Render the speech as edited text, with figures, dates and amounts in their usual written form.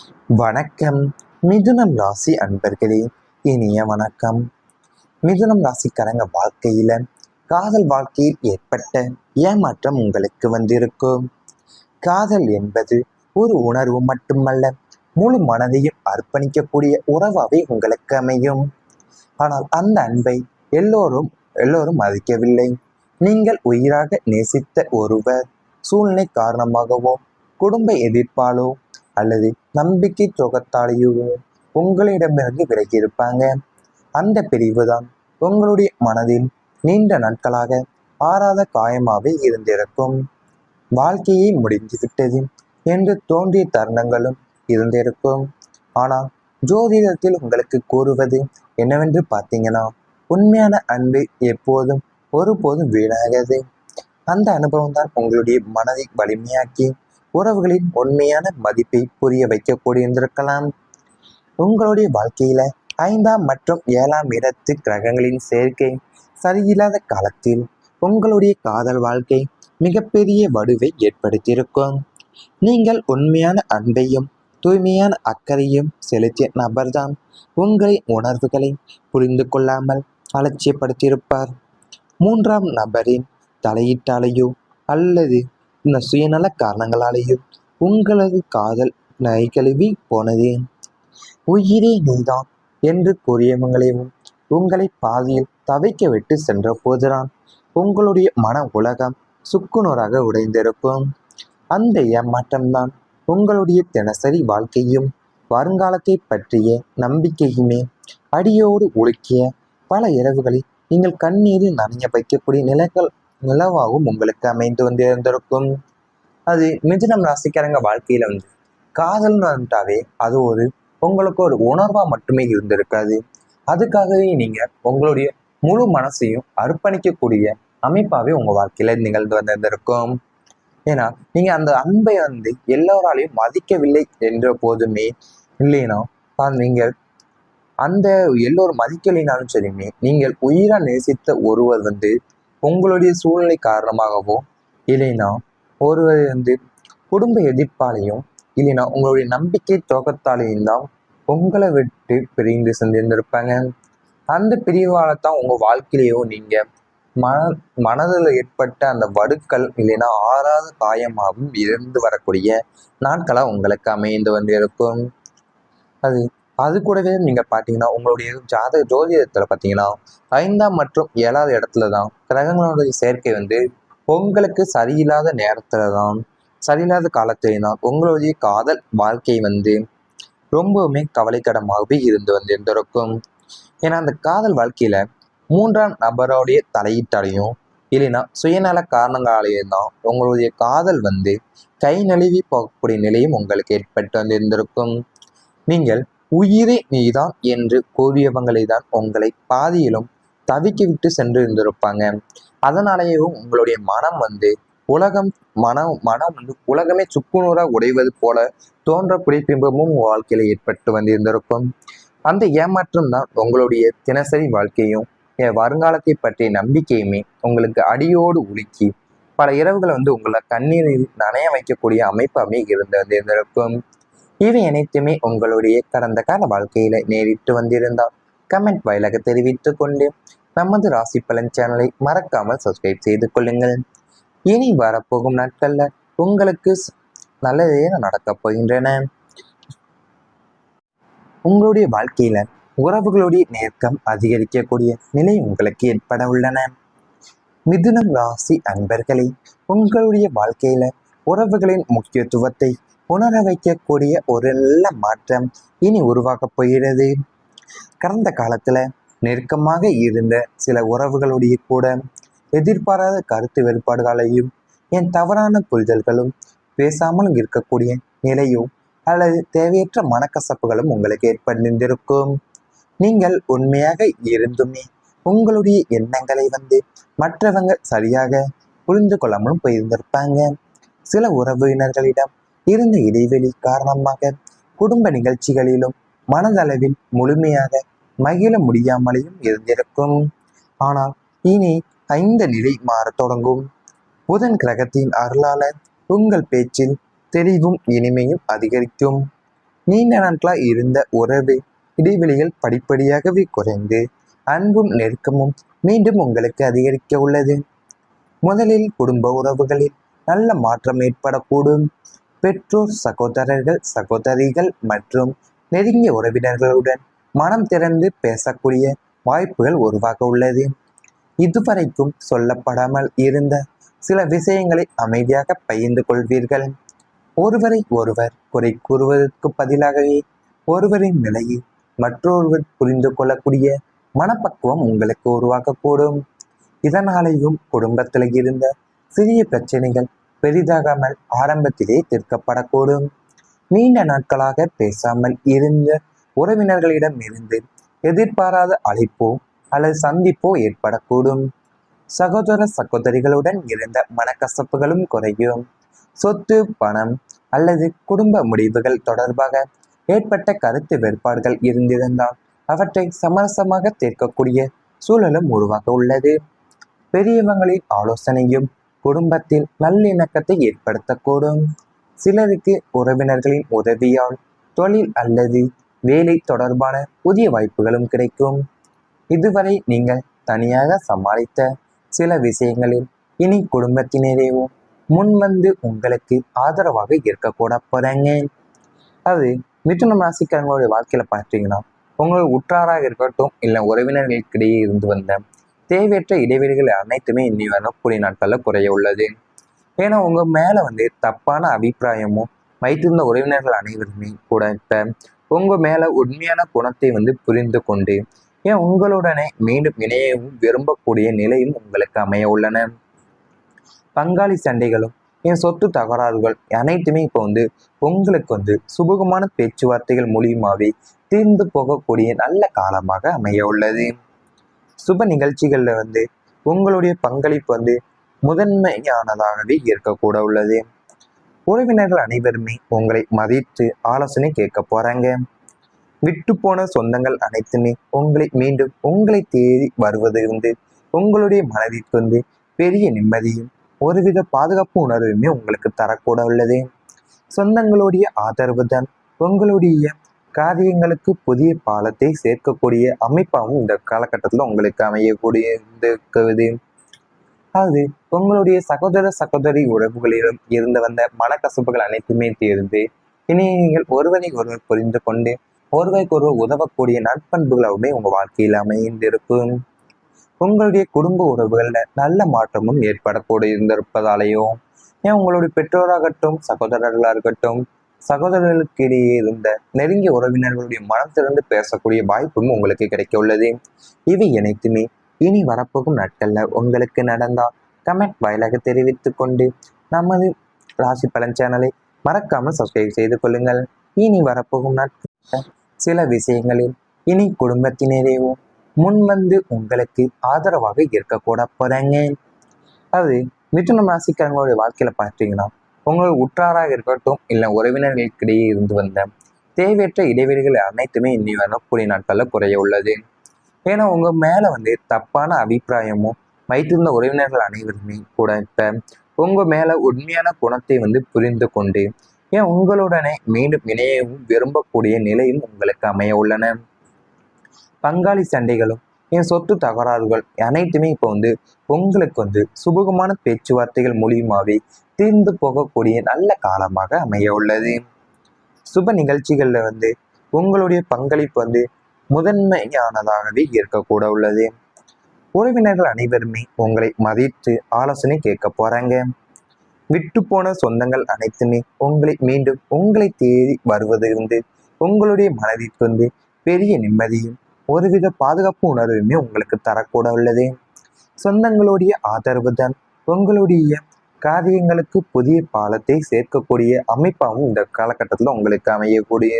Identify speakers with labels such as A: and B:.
A: வணக்கம். மிதுனம் ராசி அன்பர்களே, இனிய வணக்கம். மிதுனம் ராசிக்காரங்க வாழ்க்கையில காதல் வாழ்க்கையில் ஏற்பட்ட ஏமாற்றம் உங்களுக்கு வந்திருக்கும். காதல் என்பது ஒரு உணர்வு மட்டுமல்ல, முழு மனதையும் அர்ப்பணிக்கக்கூடிய உறவாவே உங்களுக்கு அமையும். ஆனால் அந்த அன்பை எல்லோரும் எல்லோரும் மதிக்கவில்லை. நீங்கள் உயிராக நேசித்த ஒருவர் சூழ்நிலை காரணமாகவோ, குடும்ப எதிர்ப்பாலோ அல்லது நம்பிக்கை துரோகத்தாலேயோ உங்களிடமிருந்து விலகியிருப்பாங்க. அந்த பிரிவு தான் உங்களுடைய மனதில் நீண்ட நாட்களாக ஆறாத காயமாகவே இருந்திருக்கும். வாழ்க்கையே முடிந்துவிட்டது என்று தோன்றிய தருணங்களும் இருந்திருக்கும். ஆனால் ஜோதிடத்தில் உங்களுக்கு கூறுவது என்னவென்று பார்த்தீங்கன்னா, உண்மையான அன்பு எப்போதும் ஒருபோதும் வீணாகாது. அந்த அனுபவம் தான் உங்களுடைய மனதை வலிமையாக்கி உறவுகளின் உண்மையான மதிப்பை புரிய வைக்கக்கூடியிருந்திருக்கலாம். உங்களுடைய வாழ்க்கையில 5ஆம் மற்றும் 7ஆம் இடத்து கிரகங்களின் சேர்க்கை சரியில்லாத காலத்தில் உங்களுடைய காதல் வாழ்க்கை மிகப்பெரிய வடுவை ஏற்படுத்தியிருக்கும். நீங்கள் உண்மையான அன்பையும் தூய்மையான அக்கறையும் செலுத்திய நபர்தான் உங்களின் உணர்வுகளை புரிந்து கொள்ளாமல் அலட்சியப்படுத்தியிருப்பார். 3ஆம் நபரின் தலையீட்டாலேயோ அல்லது இந்த சுயநல காரணங்களாலேயோ உங்களது காதல் நைகழுவி போனது. உயிரே நீதான் என்று கூறியவங்களையும் உங்களை பாதியில் தவிக்க விட்டு சென்ற போதுதான் உங்களுடைய மன உலகம் சுக்குநூறாக உடைந்திருக்கும். அந்த ஏமாற்றம்தான் உங்களுடைய தினசரி வாழ்க்கையும் வருங்காலத்தை பற்றிய நம்பிக்கையுமே அடியோடு உலுக்கிய பல இரவுகளில் நீங்கள் கண்ணீரில் நனைய வைக்கக்கூடிய நிலவாகவும் உங்களுக்கு அமைந்து வந்திருந்திருக்கும். அது மிதுனம் ராசிக்காரங்க வாழ்க்கையில காதல்னு வந்துட்டாவே அது உங்களுக்கு ஒரு உணர்வா மட்டுமே இருந்திருக்காது. அதுக்காகவே நீங்க உங்களுடைய முழு மனசையும் அர்ப்பணிக்கக்கூடிய அமைப்பாவே உங்க வாழ்க்கையில நிகழ்ந்து வந்திருந்திருக்கும். ஏன்னா நீங்க அந்த அன்பை எல்லோராலையும் மதிக்கவில்லை என்ற போதுமே இல்லைன்னா நீங்கள் அந்த எல்லோரும் மதிக்கலைனாலும் சரியுமே, நீங்கள் உயிரா நேசித்த ஒருவர் உங்களுடைய சூழ்நிலை காரணமாகவோ இல்லைன்னா ஒருவர் குடும்ப எதிர்ப்பாலையும் இல்லைன்னா உங்களுடைய நம்பிக்கை துரோகத்தாலையும் தான் உங்களை விட்டு பிரிந்து சென்றிருந்திருப்பாங்க. அந்த பிரிவால தான் உங்க வாழ்க்கையிலேயோ நீங்க மனதில் ஏற்பட்ட அந்த வடுக்கள் இல்லைன்னா ஆறாத காயமாகவும் இருந்து வரக்கூடிய நாட்களாக உங்களுக்கு அமைந்து வந்திருக்கும். அது கூடவே நீங்க பார்த்தீங்கன்னா உங்களுடைய ஜோதிடத்துல பார்த்தீங்கன்னா 5ஆம் மற்றும் 7ஆவது இடத்துல தான் கிரகங்களுடைய சேர்க்கை உங்களுக்கு சரியில்லாத நேரத்துல தான் சரியில்லாத காலத்திலே தான் உங்களுடைய காதல் வாழ்க்கை ரொம்பவுமே கவலைக்கிடமாகவே இருந்து இருந்திருக்கும். ஏன்னா அந்த காதல் வாழ்க்கையில 3ஆம் நபருடைய தலையீட்டாலையும் இல்லைன்னா சுயநல காரணங்களாலேயும் தான் உங்களுடைய காதல் கை நழுவி போகக்கூடிய நிலையும் உங்களுக்கு ஏற்பட்டு வந்திருந்திருக்கும். நீங்கள் உயிரே நீதான் என்று கூறியவங்களை தான் உங்களை பாதியிலும் தவிக்க விட்டு சென்று இருந்திருப்பாங்க. அதனாலேயும் உங்களுடைய மனம் உலகம் மனம் உலகமே சுக்குநூறா உடைவது போல தோன்றக்கூடிய பிம்பமும் வாழ்க்கையில ஏற்பட்டு வந்திருந்திருக்கும். அந்த ஏமாற்றம் தான் உங்களுடைய தினசரி வாழ்க்கையும் வருங்காலத்தை பற்றிய நம்பிக்கையுமே உங்களுக்கு அடியோடு உலுக்கி பல இரவுகளை உங்களை கண்ணீரில் நனைய வைக்கக்கூடிய அமைப்பாமே இருந்திருக்கும். இவை அனைத்துமே உங்களுடைய கடந்த கால வாழ்க்கையில நேரிட்டு வந்திருந்தால் கமெண்ட் வாயிலாக தெரிவித்துக் கொண்டு நமது ராசி பலன் சேனலை மறக்காமல் சப்ஸ்கிரைப் செய்து கொள்ளுங்கள். இனி வரப்போகும் நாட்கள்ல உங்களுக்கு நல்லதே நடக்கப் போகின்றன. உங்களுடைய வாழ்க்கையில உறவுகளுடைய நெருக்கம் அதிகரிக்கக்கூடிய நிலை உங்களுக்கு ஏற்பட உள்ளன. மிதுனம் ராசி அன்பர்களே, உங்களுடைய வாழ்க்கையில உறவுகளின் முக்கியத்துவத்தை உணர வைக்கக்கூடிய ஒரு நல்ல மாற்றம் இனி உருவாக்கப் போகிறது. கடந்த காலத்துல நெருக்கமாக இருந்த சில உறவுகளுடைய கூட எதிர்பாராத கருத்து வேறுபாடுகளையும் என் தவறான புரிதல்களும் பேசாமல் இருக்கக்கூடிய நிலையோ அல்லது தேவையற்ற மனக்கசப்புகளும் உங்களுக்கு ஏற்பட்டிருக்கும். நீங்கள் உண்மையாக இருந்துமே உங்களுடைய எண்ணங்களை மற்றவங்க சரியாக புரிந்து கொள்ளாமலும் போயிருந்திருப்பாங்க. சில உறவினர்களிடம் இருந்த இடைவெளி காரணமாக குடும்ப நிகழ்ச்சிகளிலும் மனதளவில் முழுமையாக மகிழ முடியாமலேயும் இருந்திருக்கும். ஆனால் இனி இந்த நிலை மாறத் தொடங்கும். புதன் கிரகத்தின் அருளால உங்கள் பேச்சில் தெளிவும் இனிமையும் அதிகரிக்கும். நீண்ட நாட்களாக இருந்த உறவு இடைவெளிகள் படிப்படியாகவே குறைந்து அன்பும் நெருக்கமும் மீண்டும் உங்களுக்கு அதிகரிக்க உள்ளது. முதலில் குடும்ப உறவுகளில் நல்ல மாற்றம் ஏற்படக்கூடும். பெற்றோர், சகோதரர்கள், சகோதரிகள் மற்றும் நெருங்கிய உறவினர்களுடன் மனம் திறந்து பேசக்கூடிய வாய்ப்புகள் உருவாக உள்ளது. இதுவரைக்கும் சொல்லப்படாமல் இருந்த சில விஷயங்களை அமைதியாக பகிர்ந்து கொள்வீர்கள். ஒருவரை ஒருவர் குறை கூறுவதற்கு பதிலாகவே ஒருவரின் நிலையை மற்றொருவர் புரிந்து கொள்ளக்கூடிய மனப்பக்குவம் உங்களுக்கு உருவாக்கக்கூடும். இதனாலேயும் குடும்பத்தில் இருந்த சிறிய பிரச்சனைகள் பெரிதாகாமல் ஆரம்பத்திலே தீர்க்கப்படக்கூடும். நீண்ட நாட்களாக பேசாமல் இருந்த உறவினர்களிடம் இருந்து எதிர்பாராத அழைப்போ அல்லது சந்திப்போ ஏற்படக்கூடும். சகோதர சகோதரிகளுடன் இருந்த மனக்கசப்புகளும் குறையும். சொத்து, பணம் அல்லது குடும்ப முடிவுகள் தொடர்பாக ஏற்பட்ட கருத்து வேறுபாடுகள் இருந்திருந்தால் அவற்றை சமரசமாக தீர்க்கக்கூடிய சூழலும் உருவாக உள்ளது. பெரியவங்களின் ஆலோசனையும் குடும்பத்தில் நல்லிணக்கத்தை ஏற்படுத்தக்கூடும். சிலருக்கு உறவினர்களின் உதவியால் தொழில் அல்லது வேலை தொடர்பான புதிய வாய்ப்புகளும் கிடைக்கும். இதுவரை நீங்கள் தனியாக சமாளித்த சில விஷயங்களில் இனி குடும்பத்தினரேவும் முன்வந்து உங்களுக்கு ஆதரவாக இருக்கக்கூட போறாங்க. அது மிதுனம் ராசிக்காரங்களுடைய வாழ்க்கையில பார்த்தீங்கன்னா, உங்களோட உற்றாராக இருக்கட்டும் இல்லை உறவினர்களுக்கிடையே இருந்து வந்த தேவையற்ற இடைவெளிகள் அனைத்துமே இனி வரக்கூடிய நாட்களில் குறைய உள்ளது. ஏன்னா உங்க மேல தப்பான அபிப்பிராயமும் வைத்திருந்த உறவினர்கள் அனைவருமே கூட இப்ப உங்க மேல உண்மையான குணத்தை புரிந்து கொண்டு ஏன் உங்களுடனே மீண்டும் இணையவும் விரும்பக்கூடிய நிலையும் உங்களுக்கு அமைய உள்ளன. பங்காளி சண்டைகளும் என் சொத்து தகராறுகள் அனைத்துமே இப்போ உங்களுக்கு சுமூகமான பேச்சுவார்த்தைகள் மூலியமாவே தீர்ந்து போகக்கூடிய நல்ல காலமாக அமைய உள்ளது. சுப நிகழ்ச்சிகள்ல உங்களுடைய பங்களிப்பு முதன்மையானதாகவே இருக்கக்கூட உள்ளது. உறவினர்கள் அனைவருமே உங்களை மதித்து ஆலோசனை கேட்க போறாங்க. விட்டு போன சொந்தங்கள் அனைத்துமே மீண்டும் உங்களை தேடி வருவது உங்களுடைய மனதிற்கு பெரிய நிம்மதியும் ஒருவித பாதுகாப்பு உணர்வுமே உங்களுக்கு தரக்கூட உள்ளது. சொந்தங்களுடைய ஆதரவு தான் உங்களுடைய காரியங்களுக்கு புதிய பாலத்தை சேர்க்கக்கூடிய அமைப்பாகவும் இந்த காலகட்டத்தில் உங்களுக்கு அமையக்கூடிய இருக்குது. அது உங்களுடைய சகோதர சகோதரி உறவுகளிடம் இருந்து வந்த மனக்கசப்புகள் அனைத்துமே தீர்ந்து இனி நீங்கள் ஒருவரை ஒருவர் புரிந்து கொண்டு ஒருவருக்கு ஒருவர் உதவக்கூடிய நட்பண்புகளாகவே உங்க வாழ்க்கையில் அமைந்திருக்கும். உங்களுடைய குடும்ப உறவுகள்ல நல்ல மாற்றமும் ஏற்படக்கூடிய இருந்திருப்பதாலேயும் ஏன் உங்களுடைய பெற்றோராகட்டும் சகோதரர்களாக இருக்கட்டும் சகோதரர்களுக்கு இடையே இருந்த நெருங்கிய உறவினர்களுடைய மனம் திறந்து பேசக்கூடிய வாய்ப்பும் உங்களுக்கு கிடைக்க உள்ளது. இவை அனைத்துமே இனி வரப்போகும் நாட்கள்ல உங்களுக்கு நடந்தால் கமெண்ட் வாயிலாக தெரிவித்து கொண்டு நமது ராசி பலன் சேனலை மறக்காமல் சப்ஸ்கிரைப் செய்து கொள்ளுங்கள். இனி வரப்போகும் நாட்கள் சில விஷயங்களில் இனி குடும்பத்தினரேவும் முன்வந்து உங்களுக்கு ஆதரவாக இருக்கக்கூட போறாங்க. அது மிதுனம் ராசிக்காரங்களுடைய வாழ்க்கையில பார்த்தீங்கன்னா, உங்களோட உற்றாராக இருக்கட்டும் இல்லை உறவினர்களுக்கிடையே இருந்து வந்த தேவையற்ற இடைவெளிகள் அனைத்துமே இனி வரக்கூடிய நாட்களில் குறைய உள்ளது. ஏன்னா உங்க மேல தப்பான அபிப்பிராயமும் வைத்திருந்த உறவினர்கள் அனைவருமே கூட இப்ப உங்க மேல உண்மையான குணத்தை புரிந்து கொண்டு ஏன் உங்களுடனே மீண்டும் இணையவும் விரும்பக்கூடிய நிலையும் உங்களுக்கு அமைய உள்ளன. பங்காளி சண்டைகளும் என் சொத்து தகராறுகள் அனைத்துமே இப்போ உங்களுக்கு சுமூகமான பேச்சுவார்த்தைகள் மூலியமாவே தீர்ந்து போகக்கூடிய நல்ல காலமாக அமைய உள்ளது. சுப நிகழ்ச்சிகள்ல உங்களுடைய பங்களிப்பு முதன்மையானதாகவே இருக்கக்கூட உள்ளது. உறவினர்கள் அனைவருமே உங்களை மதித்து ஆலோசனை கேட்க போறாங்க. விட்டு போன சொந்தங்கள் அனைத்துமே மீண்டும் உங்களை தேடி வருவது உங்களுடைய மனதிற்கு பெரிய நிம்மதியும் ஒருவித பாதுகாப்பு உணர்வுமே உங்களுக்கு தரக்கூட உள்ளது. சொந்தங்களுடைய ஆதரவு தான் உங்களுடைய காரியங்களுக்கு புதிய பாலத்தை சேர்க்கக்கூடிய அமைப்பாகவும் இந்த காலகட்டத்தில் உங்களுக்கு அமையக்கூடிய